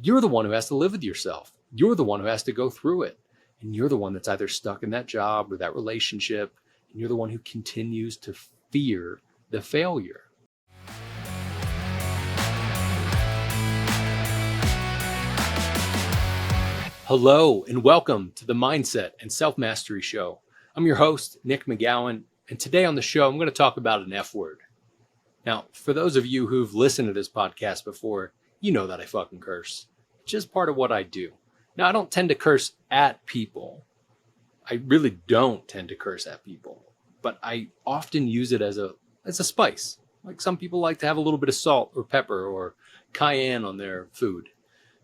You're the one who has to live with yourself. You're the one who has to go through it. And you're the one that's either stuck in that job or that relationship. And you're the one who continues to fear the failure. Hello, and welcome to the Mindset and Self-Mastery Show. I'm your host, Nick McGowan, and today on the show, I'm going to talk about an F word. Now, for those of you who've listened to this podcast before, you know that I fucking curse. It's just part of what I do. Now, I don't tend to curse at people. I really don't tend to curse at people, but I often use it as a spice. Like some people like to have a little bit of salt or pepper or cayenne on their food.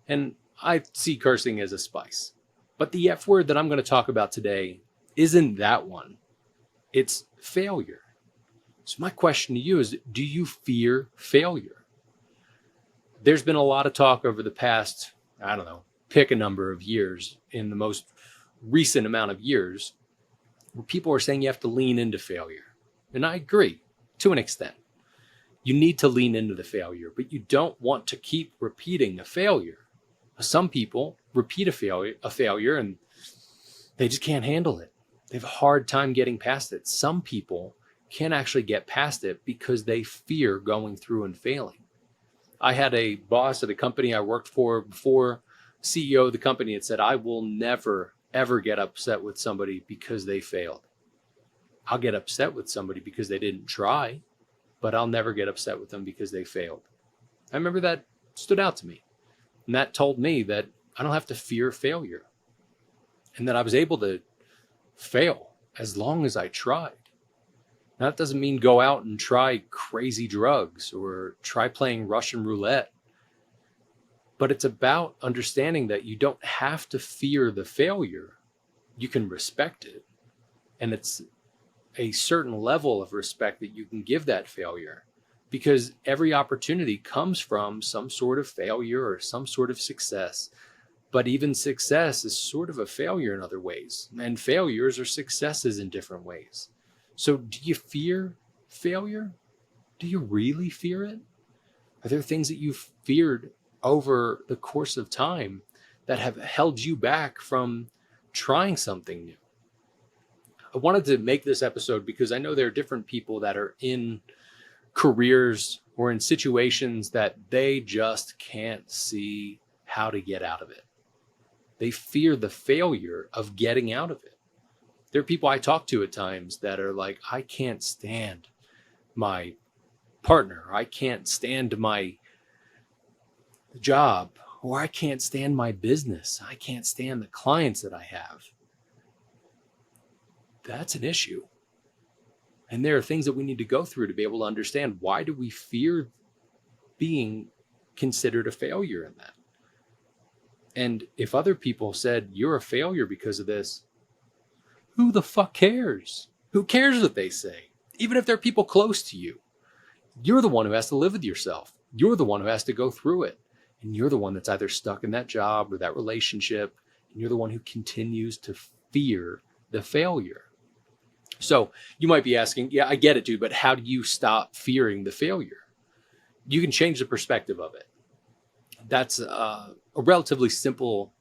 And I see cursing as a spice. But the F word that I'm going to talk about today isn't that one. It's failure. So my question to you is, do you fear failure? There's been a lot of talk over the past, pick a number of years, in the most recent amount of years, where people are saying you have to lean into failure. And I agree to an extent. You need to lean into the failure, but you don't want to keep repeating a failure. Some people repeat a failure and they just can't handle it. They have a hard time getting past it. Some people can't actually get past it because they fear going through and failing. I had a boss at a company I worked for before. CEO of the company had said, I will never, ever get upset with somebody because they failed. I'll get upset with somebody because they didn't try, but I'll never get upset with them because they failed. I remember that stood out to me. And that told me that I don't have to fear failure and that I was able to fail as long as I tried. Now, that doesn't mean go out and try crazy drugs or try playing Russian roulette. But it's about understanding that you don't have to fear the failure. You can respect it. And it's a certain level of respect that you can give that failure, because every opportunity comes from some sort of failure or some sort of success. But even success is sort of a failure in other ways. And failures are successes in different ways. So do you fear failure? Do you really fear it? Are there things that you've feared over the course of time that have held you back from trying something new? I wanted to make this episode because I know there are different people that are in careers or in situations that they just can't see how to get out of it. They fear the failure of getting out of it. There are people I talk to at times that are like, I can't stand my partner. I can't stand my job, or I can't stand my business. I can't stand the clients that I have. That's an issue. And there are things that we need to go through to be able to understand, why do we fear being considered a failure in that? And if other people said, you're a failure because of this, who the fuck cares? Who cares what they say? Even if they're people close to you, you're the one who has to live with yourself. You're the one who has to go through it. And you're the one that's either stuck in that job or that relationship. And you're the one who continues to fear the failure. So you might be asking, yeah, I get it, dude, but how do you stop fearing the failure? You can change the perspective of it. That's a relatively simple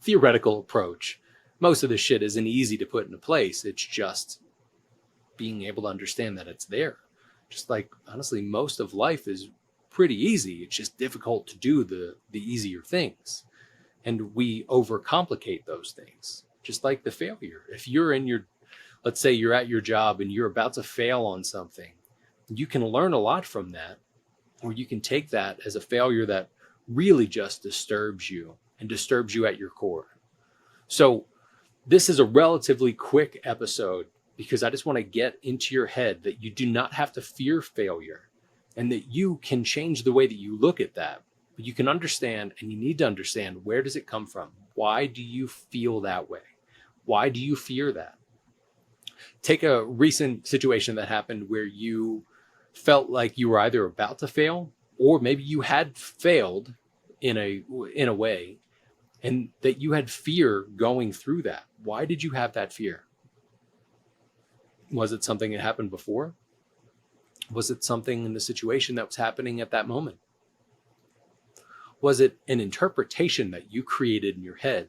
theoretical approach. Most of this shit isn't easy to put into place. It's just being able to understand that it's there. Just like, honestly, most of life is pretty easy. It's just difficult to do the easier things. And we overcomplicate those things. Just like the failure. If you're let's say you're at your job and you're about to fail on something, you can learn a lot from that. Or you can take that as a failure that really just disturbs you and disturbs you at your core. So this is a relatively quick episode because I just want to get into your head that you do not have to fear failure and that you can change the way that you look at that. But you can understand, and you need to understand, where does it come from? Why do you feel that way? Why do you fear that? Take a recent situation that happened where you felt like you were either about to fail, or maybe you had failed in a way, and that you had fear going through that. Why did you have that fear? Was it something that happened before? Was it something in the situation that was happening at that moment? Was it an interpretation that you created in your head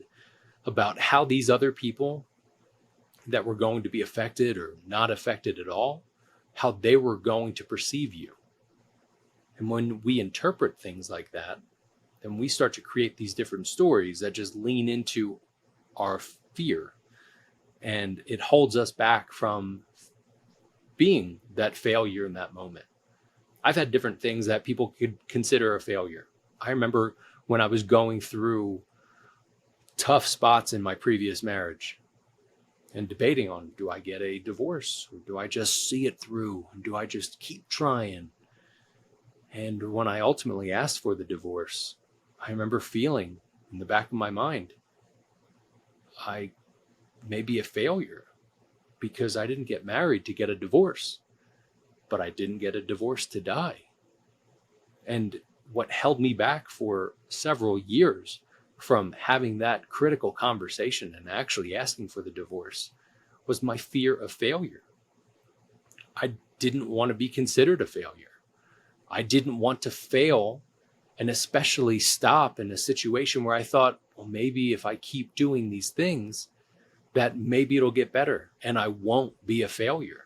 about how these other people that were going to be affected or not affected at all, how they were going to perceive you? And when we interpret things like that, then we start to create these different stories that just lean into our fear. And it holds us back from being that failure in that moment. I've had different things that people could consider a failure. I remember when I was going through tough spots in my previous marriage and debating on, do I get a divorce or do I just see it through? And do I just keep trying? And when I ultimately asked for the divorce, I remember feeling in the back of my mind, I may be a failure because I didn't get married to get a divorce, but I didn't get a divorce to die. And what held me back for several years from having that critical conversation and actually asking for the divorce was my fear of failure. I didn't want to be considered a failure. I didn't want to fail, and especially stop in a situation where I thought, well, maybe if I keep doing these things, that maybe it'll get better and I won't be a failure.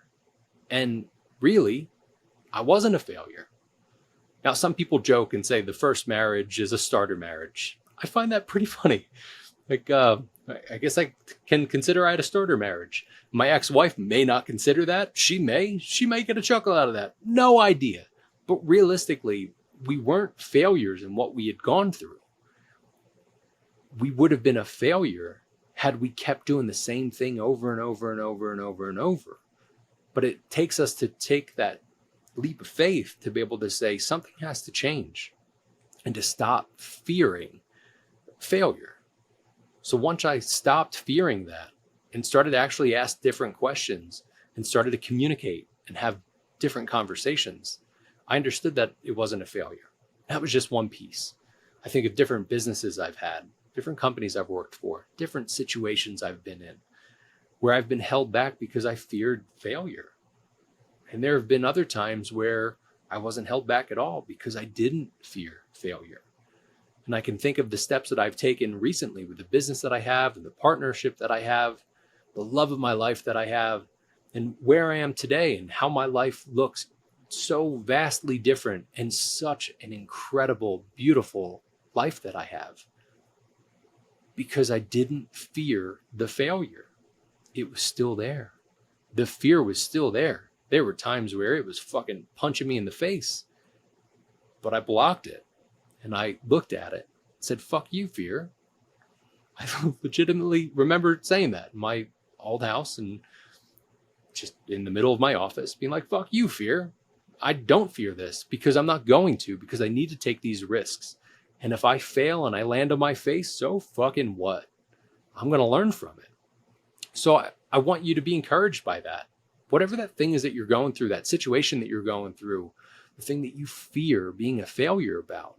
And really, I wasn't a failure. Now, some people joke and say the first marriage is a starter marriage. I find that pretty funny. I guess I can consider I had a starter marriage. My ex-wife may not consider that. She may get a chuckle out of that. No idea. But realistically, we weren't failures in what we had gone through. We would have been a failure had we kept doing the same thing over and over and over and over and over. But it takes us to take that leap of faith to be able to say something has to change and to stop fearing failure. So once I stopped fearing that and started to actually ask different questions and started to communicate and have different conversations, I understood that it wasn't a failure. That was just one piece. I think of different businesses I've had, different companies I've worked for, different situations I've been in, where I've been held back because I feared failure. And there have been other times where I wasn't held back at all because I didn't fear failure. And I can think of the steps that I've taken recently with the business that I have and the partnership that I have, the love of my life that I have, and where I am today and how my life looks so vastly different and such an incredible, beautiful life that I have. Because I didn't fear the failure. It was still there. The fear was still there. There were times where it was fucking punching me in the face, but I blocked it and I looked at it and said, fuck you, fear. I legitimately remember saying that in my old house and just in the middle of my office being like, fuck you, fear. I don't fear this because I'm not going to, because I need to take these risks. And if I fail and I land on my face, so fucking what? I'm going to learn from it. So I want you to be encouraged by that. Whatever that thing is that you're going through, that situation that you're going through, the thing that you fear being a failure about,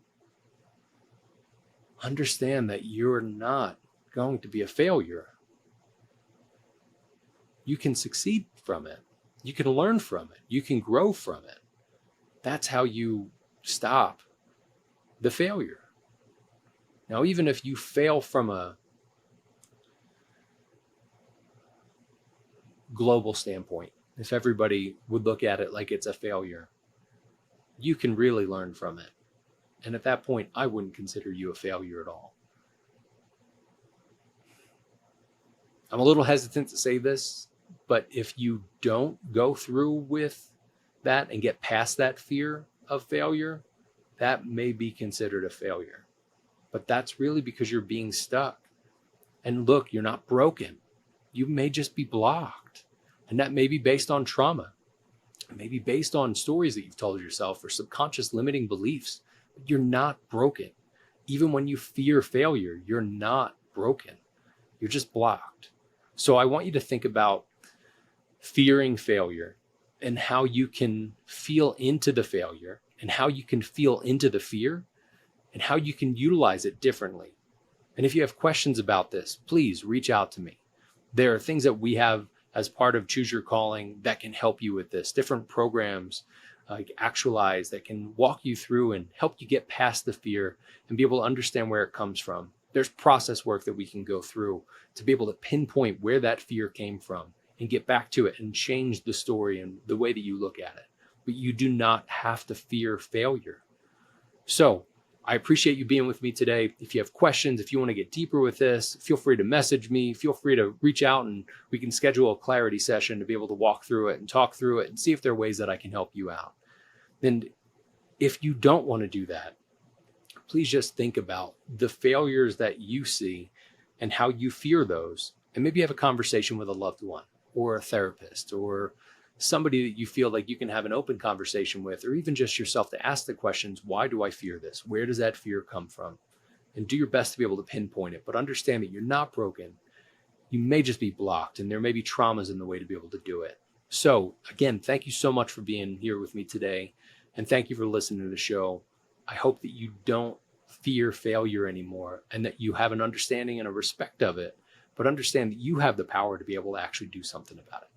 understand that you're not going to be a failure. You can succeed from it. You can learn from it. You can grow from it. That's how you stop the failure. Now, even if you fail from a global standpoint, if everybody would look at it like it's a failure, you can really learn from it. And at that point, I wouldn't consider you a failure at all. I'm a little hesitant to say this, but if you don't go through with that and get past that fear of failure, that may be considered a failure. But that's really because you're being stuck. And look, you're not broken. You may just be blocked. And that may be based on trauma. It may be based on stories that you've told yourself or subconscious limiting beliefs. But you're not broken. Even when you fear failure, you're not broken. You're just blocked. So I want you to think about fearing failure and how you can feel into the failure and how you can feel into the fear and how you can utilize it differently. And if you have questions about this, please reach out to me. There are things that we have as part of Choose Your Calling that can help you with this, different programs like actualize, that can walk you through and help you get past the fear and be able to understand where it comes from. There's process work that we can go through to be able to pinpoint where that fear came from and get back to it and change the story and the way that you look at it. But you do not have to fear failure. So I appreciate you being with me today. If you have questions, if you want to get deeper with this, feel free to message me. Feel free to reach out and we can schedule a clarity session to be able to walk through it and talk through it and see if there are ways that I can help you out. And if you don't want to do that, please just think about the failures that you see and how you fear those. And maybe have a conversation with a loved one or a therapist or somebody that you feel like you can have an open conversation with, or even just yourself to ask the questions, why do I fear this? Where does that fear come from? And do your best to be able to pinpoint it, but understand that you're not broken. You may just be blocked and there may be traumas in the way to be able to do it. So again, thank you so much for being here with me today. And thank you for listening to the show. I hope that you don't fear failure anymore and that you have an understanding and a respect of it, but understand that you have the power to be able to actually do something about it.